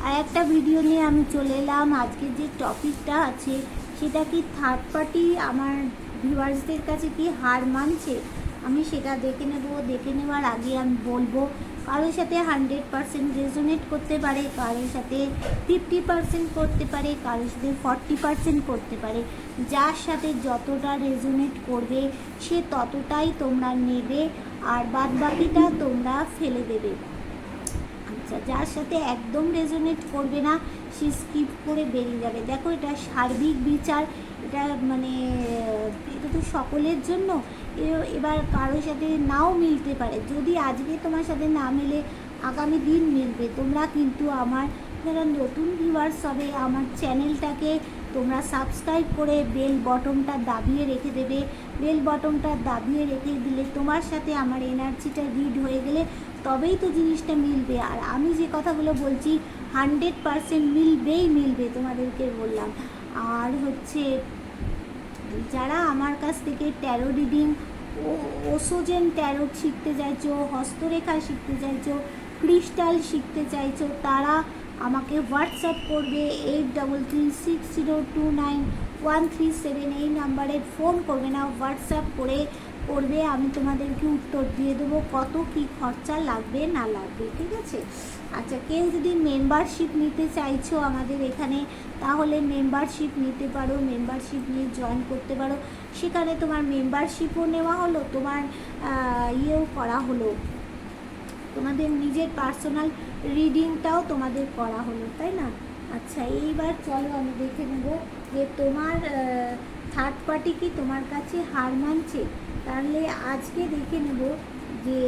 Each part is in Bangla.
আর একটা ভিডিও নিয়ে আমি চলে এলাম। আজকে যে টপিকটা আছে সেটা কি থার্ড পার্টি আমার ভিউয়ার্সদের কাছে কি হার মানছে, আমি সেটা দেখে নেব। দেখে নেওয়ার আগে আমি বলবো, কারোর সাথে 100% রেজোনেট করতে পারে, কারোর সাথে 50% করতে পারে, কারোর সাথে 40% করতে পারে। যার সাথে যতটা রেজোনেট করবে সে ততটাই তোমরা নেবে, আর বাদ বাকিটা তোমরা ফেলে দেবে। আচ্ছা, যার সাথে একদম রেজোনেট করবে না সে স্কিপ করে বেরিয়ে যাবে। দেখো, এটা সার্বিক বিচার, এটা মানে এটা তো সকলের জন্য। এবার কারোর সাথে নাও মিলতে পারে। যদি আজকে তোমার সাথে না মেলে আগামী দিন মিলবে। তোমরা কিন্তু আমার যারা নতুন ভিউয়ার্স হবে, আমার চ্যানেলটাকে তোমরা সাবস্ক্রাইব করে বেল বটনটা দাবিয়ে রেখে দেবে। বেল বটনটা দাবিয়ে রেখে দিলে তোমার সাথে আমার এনার্জিটা রিড হয়ে গেলে তবেই তো জিনিসটা মিলবে। আর আমি যে কথাগুলো বলছি 100% মিলবে, তোমাদেরকে বললাম। আর হচ্ছে, যারা আমার কাছ থেকে ট্যারো রিডিং, ওসোজেন ট্যারো শিখতে চাইছো, হস্তরেখা শিখতে চাইছো, ক্রিস্টাল শিখতে চাইছো, তারা আমাকে হোয়াটসঅ্যাপ করবে 8336029137। এই নাম্বারে ফোন করবে না, হোয়াটসঅ্যাপ করবে। আমি তোমাদেরকে উত্তর দিয়ে দেবো কত কি খরচা লাগবে না লাগবে, ঠিক আছে? আচ্ছা, কেউ যদি মেম্বারশিপ নিতে চাইছো আমাদের এখানে, তাহলে মেম্বারশিপ নিতে পারো, মেম্বারশিপ নিয়ে জয়েন করতে পারো। সেখানে তোমার মেম্বারশিপও নেওয়া হলো, তোমার ইয়েও করা হলো, তোমাদের নিজের পার্সোনাল রিডিংটাও তোমাদের করা হলো, তাই না? আচ্ছা, এইবার চলো আমি দেখে নেব যে তোমার থার্ড পার্টি কি তোমার কাছে হার মানছে। তাহলে আজকে দেখে নেব যে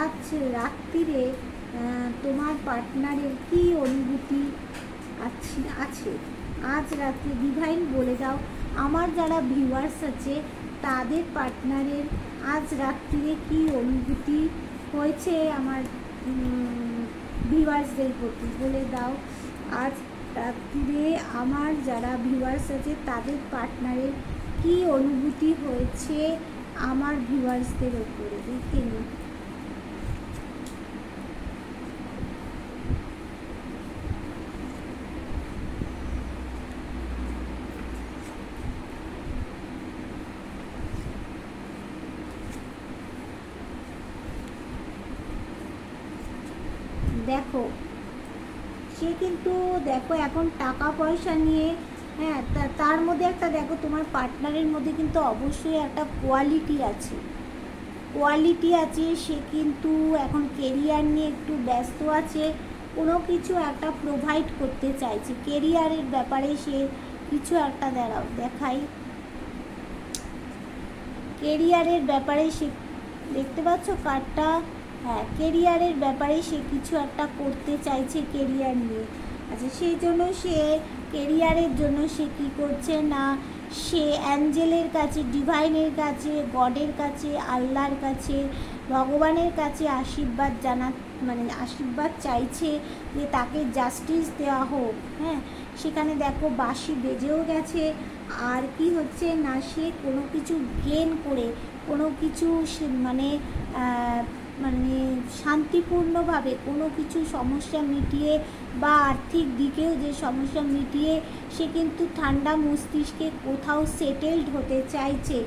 আজ রাত্রিরে তোমার পার্টনারের কি অনুভূতি আছে। আজ রাত্রে ডিভাইন বলে দাও, আমার যারা ভিউয়ার্স আছে তাদের পার্টনারের আজ রাত্রিরে কি অনুভূতি হয়েছে আমার ভিউয়ার্সদের প্রতি, বলে দাও। আজ রাত্রিরে আমার যারা ভিউয়ার্স আছে তাদের পার্টনারের কি অনুভূতি হয়েছে আমার ভিউয়ার্সদের ওপরে, দেখে নিই। দেখো, সে কিন্তু দেখো এখন টাকা পয়সা নিয়ে, হ্যাঁ, তার মধ্যে একটা দেখো, তোমার পার্টনারের মধ্যে কিন্তু অবশ্যই একটা কোয়ালিটি আছে। সে কিন্তু এখন কেরিয়ার নিয়ে একটু ব্যস্ত আছে, কোনো কিছু একটা প্রোভাইড করতে চাইছে কেরিয়ারের ব্যাপারে। সে কিছু একটা দেখাই কেরিয়ারের ব্যাপারে। সে দেখতে পাচ্ছ কার্ডটা, হ্যাঁ, কেরিয়ারের ব্যাপারে সে কিছু একটা করতে চাইছে কেরিয়ার নিয়ে। আচ্ছা, সেই জন্য সে কেরিয়ারের জন্য সে কী করছে না, সে অ্যাঞ্জেলের কাছে, ডিভাইনের কাছে, গডের কাছে, আল্লাহর কাছে, ভগবানের কাছে আশীর্বাদ আশীর্বাদ চাইছে যে তাকে জাস্টিস দেওয়া হোক। হ্যাঁ, সেখানে দেখো বাঁশি বেজেও গেছে। আর কি হচ্ছে না, সে কোনো কিছু গেন করে, কোনো কিছু মানে শান্তিপূর্ণভাবে কোনো কিছু সমস্যা মিটিয়ে, বা আর্থিক দিকেও যে সমস্যা মিটিয়ে সে কিন্তু ঠান্ডা মস্তিষ্কে কোথাও সেটেলড হতে চাইছে।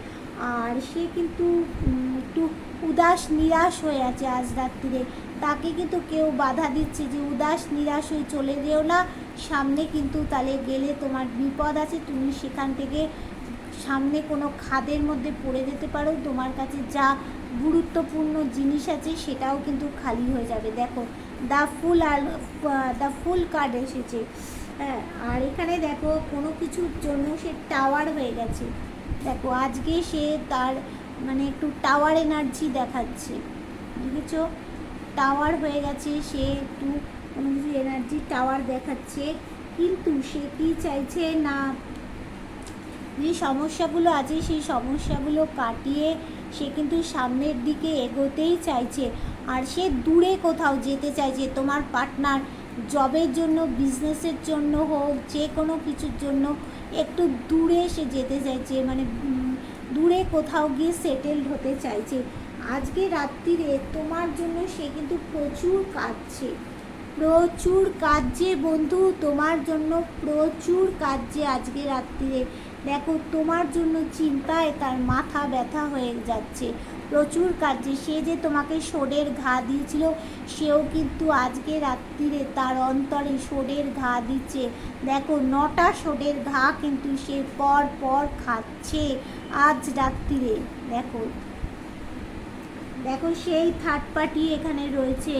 আর সে কিন্তু একটু নিরাশ হয়ে আছে আজ রাত্রিরে। তাকে কিন্তু কেউ বাধা দিচ্ছে যে নিরাশ হয়ে চলে যেও না, সামনে কিন্তু তাহলে গেলে তোমার বিপদ আছে, তুমি সেখান থেকে সামনে কোনো খাদের মধ্যে পড়ে যেতে পারো। তোমার কাছে যা গুরুত্বপূর্ণ জিনিস আছে সেটাও কিন্তু খালি হয়ে যাবে। দেখো, দ্য ফুল কার্ড এসেছে। হ্যাঁ, আর এখানে দেখো কোনো কিছুর জন্য সে টাওয়ার হয়ে গেছে। দেখো, আজকে সে তার একটু টাওয়ার এনার্জি দেখাচ্ছে, বুঝেছো? টাওয়ার হয়ে গেছে, সে একটু কোনো কিছু এনার্জি টাওয়ার দেখাচ্ছে। কিন্তু সে কি চাইছে না, যে সমস্যাগুলো আছে সেই সমস্যাগুলো কাটিয়ে সে কিন্তু সামনের দিকে এগোতেই চাইছে। আর সে দূরে কোথাও যেতে চাইছে। তোমার পার্টনার জবের জন্য, বিজনেসের জন্য হোক, যে কোনো কিছুর জন্য একটু দূরে সে যেতে চাইছে, দূরে কোথাও গিয়ে সেটেলড হতে চাইছে। আজকে রাত্রিরে তোমার জন্য সে কিন্তু প্রচুর কাঁদছে, প্রচুর কাজে বন্ধু, তোমার জন্য প্রচুর কাজে আজকে রাত্রিরে। দেখো তোমার জন্য চিন্তায় তার মাথা ব্যথা হয়ে যাচ্ছে, প্রচুর কাজে। সে যে তোমাকে শোডের ঘা দিয়েছিল, সেও কিন্তু আজকে রাত্রিরে তার অন্তরে শোডের ঘা দিচ্ছে। দেখো 9টা শোডের ঘা কিন্তু সে পর পর খাচ্ছে আজ রাত্রিরে। দেখো দেখো সেই থার্ড পার্টি এখানে রয়েছে,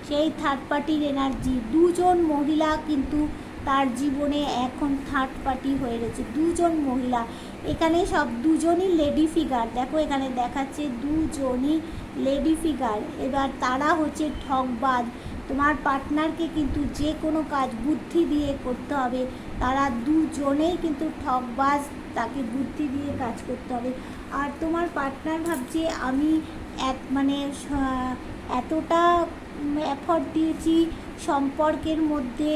সেই থার্ড পার্টির এনার্জি। দুজন মহিলা কিন্তু তার জীবনে এখন থার্ড পার্টি হয়ে রয়েছে, দুজন মহিলা এখানে, সব দুজনই লেডি ফিগার। দেখো এখানে দেখাচ্ছে দুজনই লেডি ফিগার। এবার তারা হচ্ছে ঠকবাজ। তোমার পার্টনারকে কিন্তু যে কোনো কাজ বুদ্ধি দিয়ে করতে হবে, তারা দুজনেই কিন্তু ঠকবাজ, তাকে বুদ্ধি দিয়ে কাজ করতে হবে। আর তোমার পার্টনার ভাবছে আমি মানে এতটা এফর্ট দিয়েছি সম্পর্কের মধ্যে,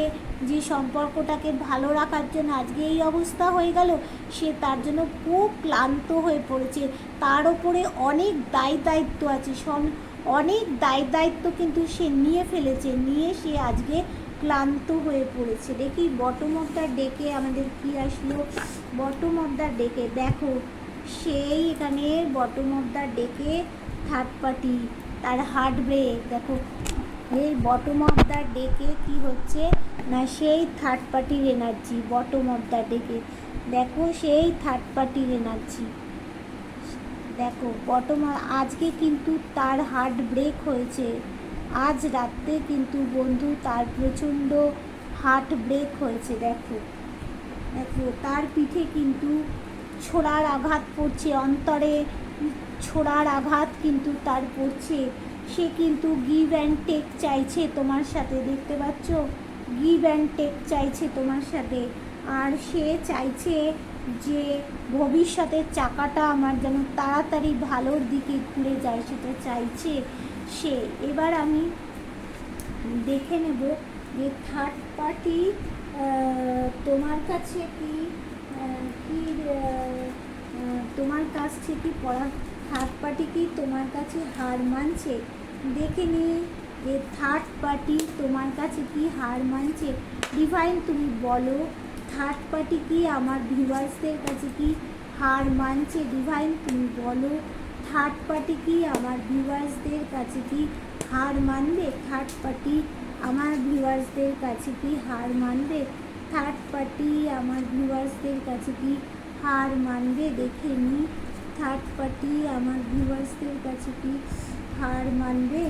যে সম্পর্কটাকে ভালো রাখার জন্য আজকে এই অবস্থা হয়ে গেল, সে তার জন্য খুব ক্লান্ত হয়ে পড়েছে। তার ওপরে অনেক দায়িত্ব আছে, অনেক দায়িত্ব কিন্তু সে নিয়ে ফেলেছে, নিয়ে সে আজকে ক্লান্ত হয়ে পড়েছে। দেখি বটম অফ দ্য ডেকে আমাদের কি আসলো। বটম অফ দ্য ডেকে দেখো সেই এখানে বটম অফ দ্য ডেকে থার্ড পার্টি, তার হার্ট ব্রেক। দেখো এই বটম অফ দ্য ডেকে কি হচ্ছে না, সেই থার্ড পার্টির এনার্জি। বটম অফ দ্য ডেকে দেখো সেই থার্ড পার্টির এনার্জি। দেখো বটম আজকে কিন্তু তার হার্ট ব্রেক হয়েছে, আজ রাতে কিন্তু বন্ধু তার প্রচণ্ড হার্ট ব্রেক হয়েছে। দেখো দেখো তার পিঠে কিন্তু ছোড়ার আঘাত পড়ছে, অন্তরে ছোড়ার আঘাত কিন্তু তার পড়ছে। সে কিন্তু গিভ অ্যান্ড টেক চাইছে তোমার সাথে, দেখতে পাচ্ছ, গিভ অ্যান্ড টেক চাইছে তোমার সাথে। আর সে চাইছে যে ভবিষ্যতের চাকাটা আমার যেন তাড়াতাড়ি ভালোর দিকে ঘুরে যায়, সেটা চাইছে সে। এবার আমি দেখে নেব যে থার্ড পার্টি তোমার কাছে কি তোমার কাছ থেকে পড়া, থার্ড পার্টি কি তোমার কাছে হার মানছে। দেখে নি যে থার্ড পার্টি তোমার কাছে কি হার মানছে। ডিভাইন তুমি বলো, থার্ড পার্টি কি আমার ভিউয়ার্সদের কাছে কি হার মানছে। ডিভাইন তুমি বলো, থার্ড পার্টি কি আমার ভিউয়ার্সদের কাছে কি হার মানবে। থার্ড পার্টি আমার ভিউয়ার্সদের কাছে কি হার মানবে। থার্ড পার্টি আমার ভিউয়ার্সদের কাছে কি হার মানবে। দেখে নি থার্ড পার্টি আমার ভিউয়ার্সদের কাছে কি হার মানবে।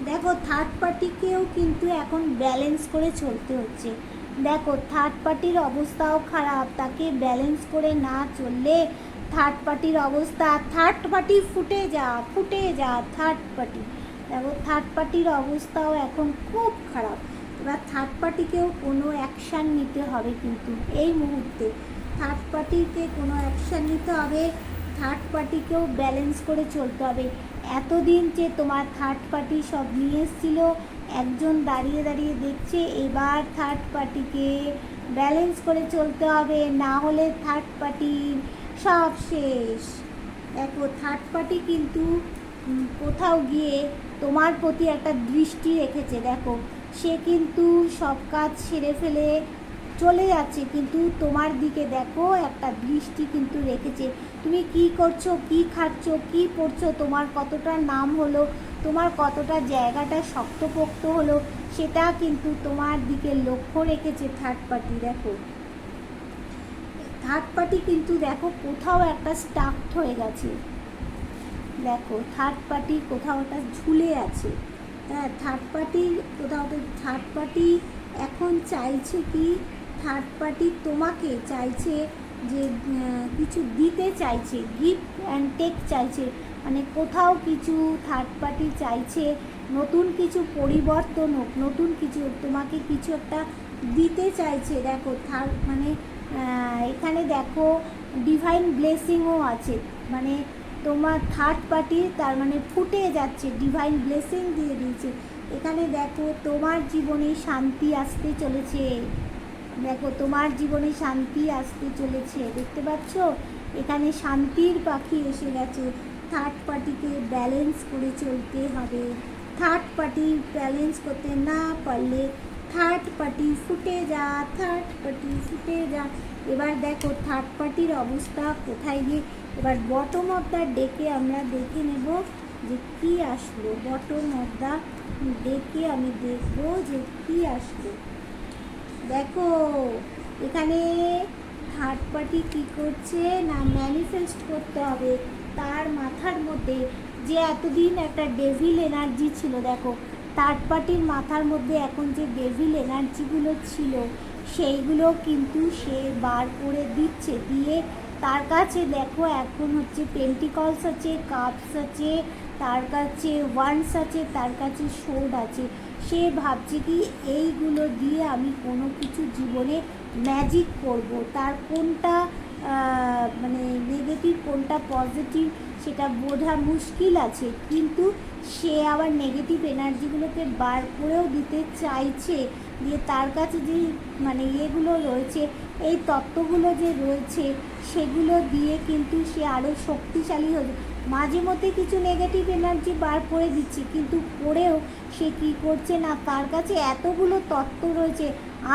দেখো থার্ড পার্টিকেও কিন্তু এখন ব্যালেন্স করে চলতে হচ্ছে। দেখো থার্ড পার্টির অবস্থাও খারাপ, তাকে ব্যালেন্স করে না চললে থার্ড পার্টির অবস্থা, থার্ড পার্টি ফুটে যা থার্ড পার্টি। দেখো থার্ড পার্টির অবস্থাও এখন খুব খারাপ। এবার থার্ড পার্টিকেও কোনো অ্যাকশান নিতে হবে, কিন্তু এই মুহূর্তে থার্ড পার্টিকে কোনো অ্যাকশান নিতে হবে, থার্ড পার্টিকেও ব্যালেন্স করে চলতে হবে। এতদিন যে তোমার থার্ড পার্টি সব নিয়ে এসেছিল, একজন দাঁড়িয়ে দেখছে, এবার থার্ড পার্টিকে ব্যালেন্স করে চলতে হবে, না হলে থার্ড পার্টির সব শেষ। দেখো থার্ড পার্টি কিন্তু কোথাও গিয়ে তোমার প্রতি একটা দৃষ্টি রেখেছে। দেখো সে কিন্তু সব কাজ সেরে ফেলে চলে যাচ্ছে, কিন্তু তোমার দিকে দেখো একটা দৃষ্টি কিন্তু রেখেছে। তুমি কি করছো, কি খাচ্ছ, কি পড়ছো, তোমার কতটা নাম হলো, তোমার কতটা জায়গাটা শক্তপোক্ত হলো, সেটা কিন্তু তোমার দিকে লক্ষ্য রেখেছে থার্ড পার্টি। দেখো থার্ড পার্টি কিন্তু দেখো কোথাও একটা স্টাকড হয়ে গেছে। দেখো থার্ড পার্টি কোথাও একটা ঝুলে আছে। হ্যাঁ থার্ড পার্টি কোথাও, থার্ড পার্টি এখন চাইছে কি, থার্ড পার্টি তোমাকে চাইছে যে কিছু দিতে চাইছে, গিফট অ্যান্ড টেক চাইছে। মানে কোথাও কিছু থার্ড পার্টি চাইছে নতুন কিছু পরিবর্তন হোক, নতুন কিছু তোমাকে কিছু একটা দিতে চাইছে। দেখো থার্ড মানে এখানে দেখো ডিভাইন ব্লেসিংও আছে, মানে তোমার থার্ড পার্টি তার মানে ফুটে যাচ্ছে, ডিভাইন ব্লেসিং দিয়ে দিয়েছে। এখানে দেখো তোমার জীবনে শান্তি আসতে চলেছে, দেখো তোমার জীবনে শান্তি আসতে চলেছে, দেখতে পাচ্ছ এখানে শান্তির পাখি এসে গেছে। থার্ড পার্টিকে ব্যালেন্স করে চলতে হবে, থার্ড পার্টি ব্যালেন্স করতে না পারলে থার্ড পার্টি ফুটে যা, থার্ড পার্টি ফুটে যা। এবার দেখো থার্ড পার্টির অবস্থা কোথায় গিয়ে, এবার বটম অফ দ্য ডেকে আমরা দেখে নেব যে কী আসলো। বটম অফ দ্য ডেকে আমি দেখবো যে কী আসলো। দেখো এখানে থার্ড পার্টি কী করছে না, ম্যানিফেস্ট করতে হবে তার মাথার মধ্যে যে এতদিন একটা ডেভিল এনার্জি ছিল। দেখো থার্ড পার্টির মাথার মধ্যে এখন যে ডেভিল এনার্জিগুলো ছিল সেইগুলো কিন্তু সে বার করে দিচ্ছে, দিয়ে তার কাছে দেখো এখন হচ্ছে পেন্টিকলস আছে, কাপস আছে, তার কাছে ওয়ান্স আছে, তার কাছে সোর্ড আছে। সে ভাবছে কি এইগুলো দিয়ে আমি কোনো কিছু জীবনে ম্যাজিক করব, তার কোনটা মানে নেগেটিভ কোনটা পজিটিভ সেটা বোঝা মুশকিল আছে, কিন্তু সে আবার নেগেটিভ এনার্জিগুলোকে বার করেও দিতে চাইছে। দিয়ে তার কাছে যে মানে ইয়েগুলো রয়েছে, এই তত্ত্বগুলো যে রয়েছে সেগুলো দিয়ে কিন্তু সে আরও শক্তিশালী হবে। মাঝে মধ্যে কিছু নেগেটিভ এনার্জি বার করে দিচ্ছে, কিন্তু করেও সে কী করছে না, তার কাছে এতগুলো তত্ত্ব রয়েছে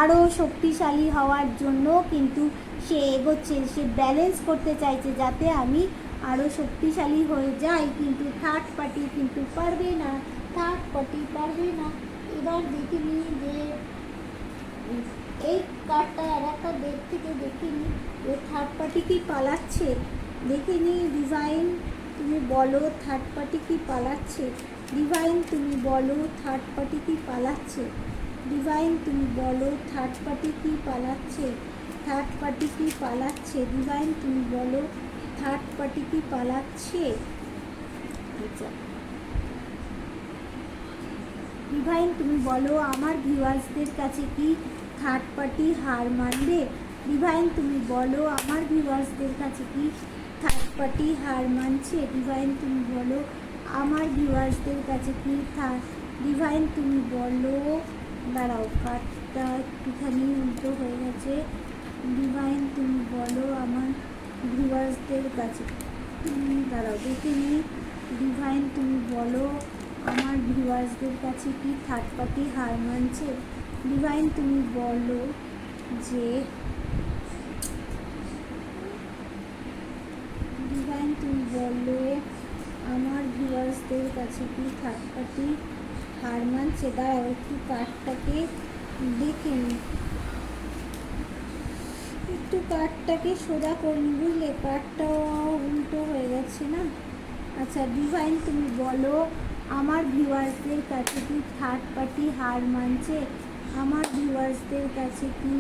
আরও শক্তিশালী হওয়ার জন্য কিন্তু সে এগোচ্ছে, সে ব্যালেন্স করতে চাইছে যাতে আমি আরও শক্তিশালী হয়ে যাই, কিন্তু থার্ড পার্টি কিন্তু পারবে না, থার্ড পার্টি পারবে না। এবার দেখে নিই যে এই কার্ডটা আর একটা ডেক থেকে দেখে নিই ও থার্ড পার্টি কি পালাচ্ছে, দেখে নিই। ডিভাইন তুমি বলো থার্ড পার্টি কি পালাচ্ছে, ডিভাইন তুমি বলো থার্ড পার্টি কি পালাচ্ছে, ডিভাইন তুমি বলো থার্ড পার্টি কি পালাচ্ছে, থার্ড পার্টি কি পালাচ্ছে, ডিভাইন তুমি বলো থার্ড পার্টি কি পালাচ্ছে। আচ্ছা ডিভাইন তুমি বলো আমার ভিউয়ার্সদের কাছে কি থার্ড পার্টি হার মানবে, ডিভাইন তুমি বলো আমার ভিউয়ার্সদের কাছে কি থার্ড পার্টি হার মানছে, ডিভাইন তুমি বলো আমার ভিউয়ার্সদের কাছে কি ডিভাইন তুমি বলো। দাঁড়াও কার্ডটা একটুখানি উল্টো হয়ে গেছে, ডিভাইন তুমি বলো আমার ভিউয়ার্সদের কাছে, দাঁড়াও দেখে নিই। ডিভাইন তুমি বলো আমার ভিউয়ার্সদের কাছে কি থার্ড পার্টি হার মানছে, ডিভাইন তুমি বলো যে ডিভাইন তুমি বলো আমার ভিউয়ার্সদের কাছে কি থার্ড পার্টি হার মানছে। দাঁড়াও একটু কার্ডটাকে দেখে নিই, একটু কার্ডটাকে সোজা করুন, বুঝলে কার্ডটাও উল্টো হয়ে গেছে না। আচ্ছা ডিভাইন তুমি বলো আমার ভিউয়ার্সদের কাছে কি থার্ড পার্টি হার মানছে, আমার ভিউয়ার্সদের কাছে কি,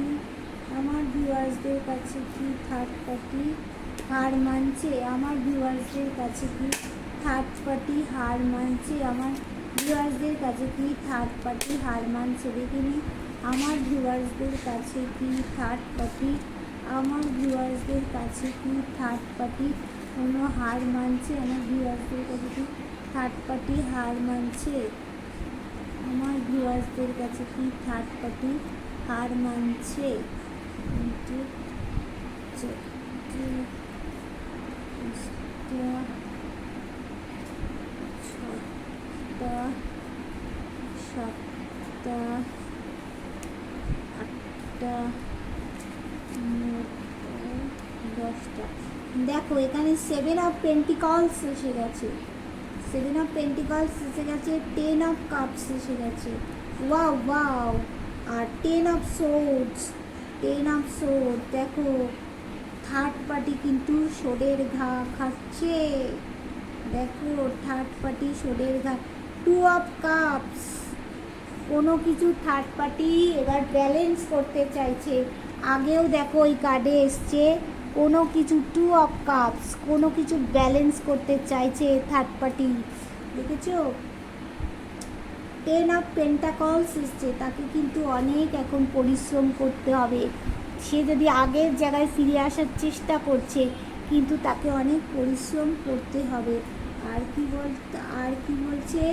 আমার ভিউয়ার্সদের কাছে কি থার্ড পার্টি হার মানছে, আমার ভিউয়ার্সদের কাছে কি থার্ড পার্টি হার মানছে, আমার ভিউয়ার্সদের কাছে কি থার্ড পার্টি হার মানছে। দেখিনি আমার ভিউয়ার্সদের কাছে কি থার্ড পার্টি, আমার ভিউয়ার্সদের কাছে কি থার্ড পার্টি কোনো হার মানছে, আমার ভিউয়ার্সদের কাছে কি থার্ড পার্টি হার মানছে, আমার ভিউয়ার্সদের কাছে কি থার্ড পার্টি হার মানছে। সাতটা আটটা 10টা। দেখো এখানে 7 অফ পেন্টিকলস এসে গেছে, 7 অফ পেন্টিকলস এসে গেছে, 10 অফ কাপস এসে গেছে, ওয়াও ওয়াও, আর 10 অফ সোর্ডস, 10 অফ সোর্ড। দেখো থার্ড পার্টি কিন্তু সোডের ঘা খাচ্ছে, দেখো থার্ড পার্টি সোডের ঘা। 2 অফ কাপস, কোনো কিছু থার্ড পার্টি এবার ব্যালেন্স করতে চাইছে, আগেও দেখো ওই কার্ডে এসছে কোনো কিছু 2 অফ কাপস, কোনো কিছু ব্যালেন্স করতে চাইছে থার্ড পার্টি, দেখেছো। 10 অফ পেন্টাকলস এসছে, তাকে কিন্তু অনেক এখন পরিশ্রম করতে হবে, সে যদি আগের জায়গায় ফিরে আসার চেষ্টা করছে কিন্তু তাকে অনেক পরিশ্রম করতে হবে। আর কি বলছে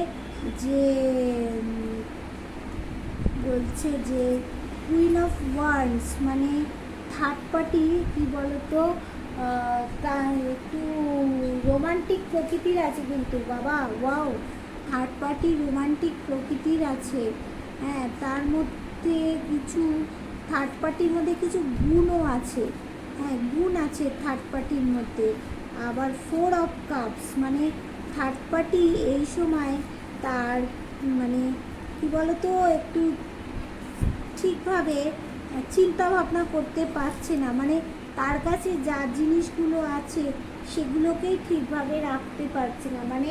যে বলছে যে কুইন অফ ওয়ান্ডস মানে থার্ড পার্টি কী বলতো, তা একটু রোমান্টিক প্রকৃতির আছে কিন্তু বাবা, ওয়াও, থার্ড পার্টি রোমান্টিক প্রকৃতির আছে। হ্যাঁ, তার মধ্যে কিছু থার্ড পার্টির মধ্যে কিছু গুণও আছে। হ্যাঁ, গুণ আছে থার্ড পার্টির মধ্যে। আবার 4 অফ কাপস মানে থার্ড পার্টি এই সময় তার মানে কী বলতো একটু ঠিকভাবে চিন্তা ভাবনা করতে পারছে না, মানে তার কাছে যা জিনিসগুলো আছে সেগুলোকেই ঠিকভাবে রাখতে পারছে না, মানে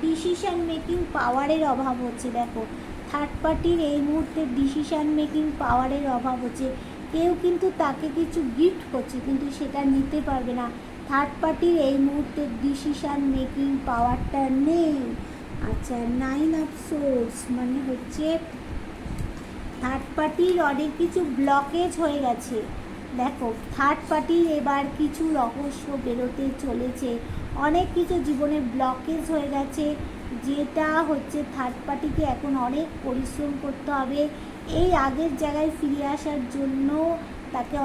ডিসিশান মেকিং পাওয়ারের অভাব হচ্ছে। দেখো, থার্ড পার্টির এই মুহূর্তে ডিসিশান মেকিং পাওয়ারের অভাব হচ্ছে। কেউ কিন্তু তাকে কিছু গিফট করছে কিন্তু সেটা নিতে পারবে না। থার্ড পার্টির এই মুহূর্তে ডিসিশান মেকিং পাওয়ারটা নেই। আচ্ছা, 9 অফ সোর্স মানে হচ্ছে থার্ড পার্টির অনেক কিছু ব্লকেজ হয়ে গেছে। দেখো, থার্ড পার্টির এবার কিছু রহস্য বেরোতে চলেছে। অনেক কিছু জীবনে ব্লকেজ হয়ে গেছে, যেটা হচ্ছে থার্ড পার্টিকে এখন অনেক পরিশ্রম করতে হবে এই আগের জায়গায় ফিরে আসার জন্য। তাকে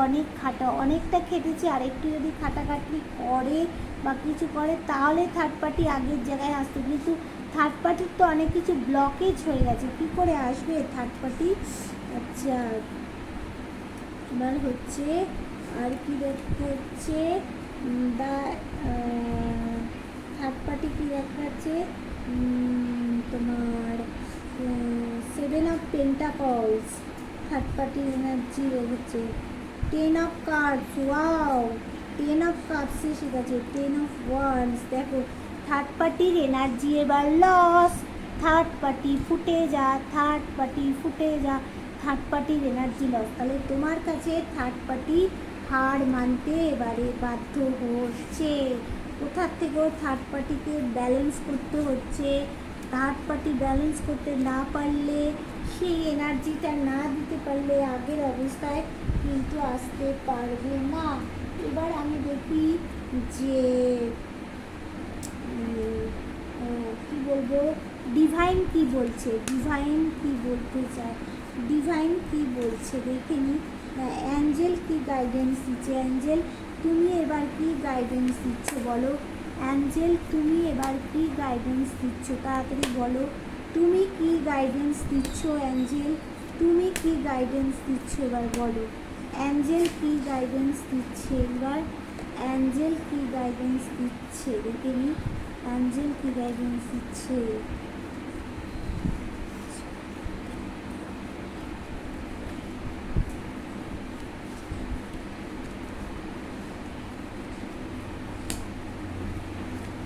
অনেকটা খেটেছে, আরেকটু যদি খাটাখাটনি করে বা কিছু করে তাহলে থার্ড পার্টি আগের জায়গায় আসতো, কিন্তু থার্ড পার্টির তো অনেক কিছু ব্লকেজ হয়ে গেছে। কী করে আসবে থার্ড পার্টি? আচ্ছা, এবার হচ্ছে আর কি দেখাচ্ছে, দা থার্ড পার্টি কী দেখাচ্ছে তোমার 7 অফ পেন্টাকলস থার্ড পার্টির এনার্জি হচ্ছে। 10 of cards, wow, 10 of cards এসে গেছে। 10 অফ ওয়ান্ডস, দেখো থার্ড পার্টির এনার্জি এবার লস। থার্ড পার্টি ফুটে যা, থার্ড পার্টি ফুটে যা, থার্ড পার্টির এনার্জি লস। তাহলে তোমার কাছে থার্ড পার্টি হার মানতে এবারে বাধ্য হচ্ছে। কোথার থেকেও থার্ড পার্টিকে ব্যালেন্স করতে হচ্ছে। থার্ড পার্টি ব্যালেন্স করতে না পারলে, সেই এনার্জিটা না দিতে পারলে আগের অবস্থায় কিন্তু আসতে পারবে না। এবার আমি দেখি যে কি বলবো, ডিভাইন কি বলছে, ডিভাইন কি বলতে চায়, ডিভাইন কি বলছে দেখে নি। অ্যাঞ্জেল কি গাইডেন্স দিচ্ছে? অ্যাঞ্জেল তুমি এবার কি গাইডেন্স দিচ্ছ বলো? অ্যাঞ্জেল তুমি এবার কি গাইডেন্স দিচ্ছ? তাড়াতাড়ি বলো, তুমি কি গাইডেন্স দিচ্ছ? অ্যাঞ্জেল তুমি কি গাইডেন্স দিচ্ছ এবার বলো। অ্যাঞ্জেল কি গাইডেন্স দিচ্ছে এবার? অ্যাঞ্জেল কি গাইডেন্স দিচ্ছে দেখে নি। অ্যাঞ্জেল কি গাইডেন্স দিচ্ছে?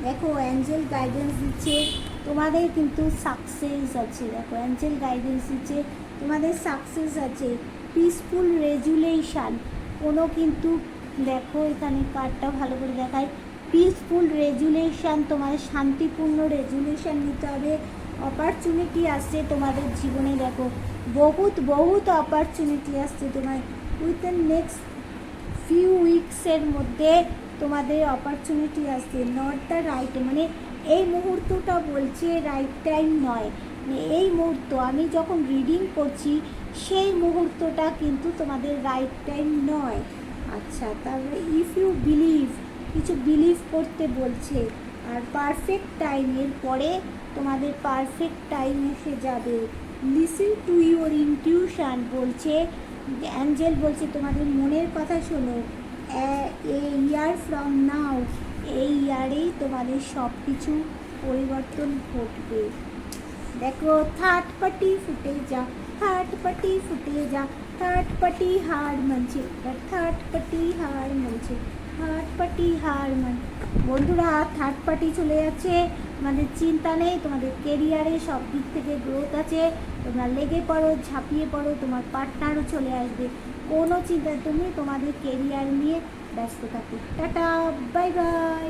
দেখো, অ্যাঞ্জেল গাইডেন্স দিচ্ছে তোমাদের কিন্তু সাকসেস আছে। দেখো, অ্যাঞ্জেল গাইডেন্স দিচ্ছে তোমাদের সাকসেস আছে, পিসফুল রেজুলেশান। কোনো কিন্তু দেখো এখানে কার্ডটা ভালো করে দেখায়, পিসফুল রেজুলেশান, তোমাদের শান্তিপূর্ণ রেজুলেশান নিতে হবে। অপরচুনিটি আসছে তোমাদের জীবনে। দেখো, বহুত অপরচুনিটি আসছে তোমার উইথ দ্য নেক্সট ফিউ উইকসের মধ্যে তোমাদের অপরচুনিটি আসছে। নট দ্য রাইট, মানে এই মুহূর্তটা বলছে রাইট টাইম নয়, মানে এই মুহূর্ত আমি যখন রিডিং করছি সেই মুহূর্তটা কিন্তু তোমাদের রাইট টাইম নয়। আচ্ছা, তারপরে ইফ ইউ বিলিভ, কিছু বিলিভ করতে বলছে। আর পারফেক্ট টাইমের পরে তোমাদের পারফেক্ট টাইম এসে যাবে। লিসেন টু ইউর ইনটিউশন বলছে, অ্যাঞ্জেল বলছে তোমাদের মনের কথা শোনো। এ ইয়ার ফ্রম নাও, এই ইয়ারেই তোমাদের সব কিছু পরিবর্তন ঘটবে। দেখো, থার্ড পার্টি ফুটে যা, থার্ড পার্টি ফুটে যা, থার্ড পার্টি হার মানছে, থার্ড পার্টি হার মানছে, থার্ড পার্টি হার মান। বন্ধুরা, থার্ড পার্টি চলে যাচ্ছে, তোমাদের চিন্তা নেই, তোমাদের কেরিয়ারে সব দিক থেকে গ্রোথ আছে। তোমরা লেগে পড়ো, ঝাঁপিয়ে পড়ো, তোমার পার্টনারও চলে আসবে। কোনো চিন্তা, তুমি তোমাদের কেরিয়ার নিয়ে ব্যস্ত থাকো। Tata, bye bye.